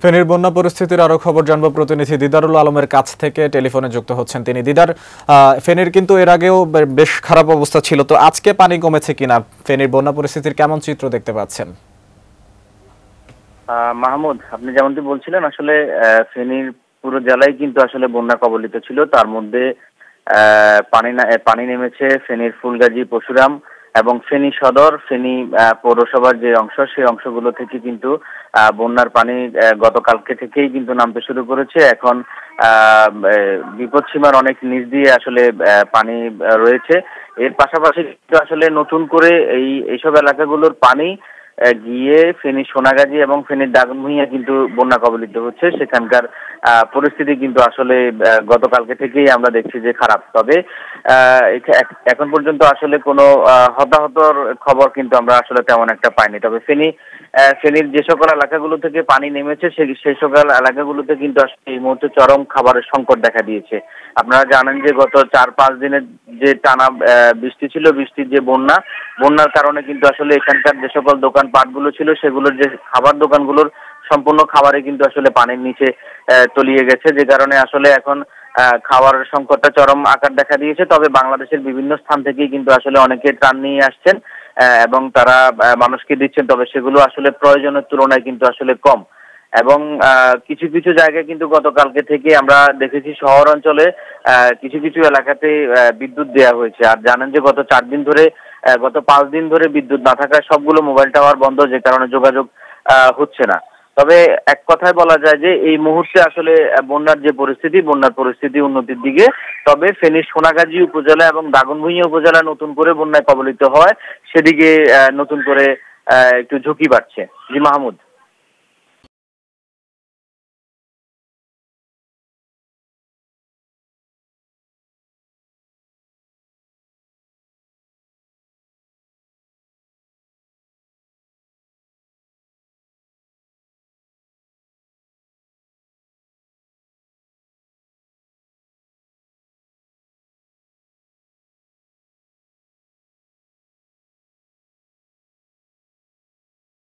ফেনীর বন্যা পরিস্থিতির আরো খবর জানবো প্রতিনিধি দিদারুল আলমের কাছ থেকে। টেলিফোনে যুক্ত হচ্ছেন তিনি। দিদার, ফেনীর কিন্তু এর আগেও বেশ খারাপ অবস্থা ছিল, তো আজকে পানি কমেছে কিনা, ফেনীর বন্যা পরিস্থিতির কেমন চিত্র দেখতে পাচ্ছেন? মাহমুদ, আপনি যেমনটি বলছিলেন, আসলে ফেনীর পুরো জেলায় কিন্তু আসলে বন্যা কবলিত ছিল। তার মধ্যে পানি নেমেছে ফেনীর ফুলগাজী, পরশুরাম এবং ফেনী সদর, ফেনী পৌরসভার যে অংশ, সেই অংশগুলো থেকে কিন্তু বন্যার পানি গতকালকে থেকেই কিন্তু নামতে শুরু করেছে। এখন বিপদসীমার অনেক নিচ দিয়ে আসলে পানি রয়েছে। এর পাশাপাশি কিন্তু আসলে নতুন করে এইসব এলাকাগুলোর পানি গিয়ে ফেনী সোনাগাজী এবং ফেনীর দাগনভূঞা কিন্তু বন্যা কবলিত হচ্ছে। সেখানকার পরিস্থিতি কিন্তু আসলে গতকালকে থেকেই আমরা দেখছি যে খারাপ। তবে এখন পর্যন্ত আসলে কোনো হতাহতর খবর কিন্তু আমরা আসলে তেমন একটা পাইনি। তবে ফেনীর যে সকল এলাকাগুলো থেকে পানি নেমেছে সেই সকল এলাকাগুলোতে কিন্তু আসলে এই মুহূর্তে চরম খাবারের সংকট দেখা দিয়েছে। আপনারা জানেন যে গত 4-5 দিনের যে টানা বৃষ্টি ছিল, বৃষ্টির যে বন্যার কারণে কিন্তু আসলে এখানকার যে সকল দোকানপাটগুলো ছিল, সেগুলোর যে খাবার দোকানগুলোর সম্পূর্ণ খাবারে কিন্তু আসলে পানির নিচে তলিয়ে গেছে, যে কারণে আসলে এখন খাবারের সংকটটা চরম আকার দেখা দিয়েছে। তবে বাংলাদেশের বিভিন্ন স্থান থেকেই কিন্তু আসলে অনেকে ত্রাণ নিয়ে আসছেন এবং তারা মানুষকে দিচ্ছেন। তবে সেগুলো আসলে প্রয়োজনের তুলনায় কিন্তু আসলে কম। এবং কিছু কিছু জায়গায় কিন্তু গতকালকে থেকে আমরা দেখেছি শহর অঞ্চলে কিছু কিছু এলাকাতে বিদ্যুৎ দেওয়া হয়েছে। আর জানেন যে গত 5 দিন ধরে বিদ্যুৎ না থাকায় সবগুলো মোবাইল টাওয়ার বন্ধ, যে কারণে যোগাযোগ হচ্ছে না। তবে এক কথায় বলা যায় যে এই মুহূর্তে আসলে বন্যার পরিস্থিতি উন্নতির দিকে। তবে ফেনীর সোনাগাজী উপজেলা এবং দাগনভূঞা উপজেলা নতুন করে বন্যায় কবলিত হয়, সেদিকে নতুন করে একটু ঝুঁকি বাড়ছে। জি মাহমুদ।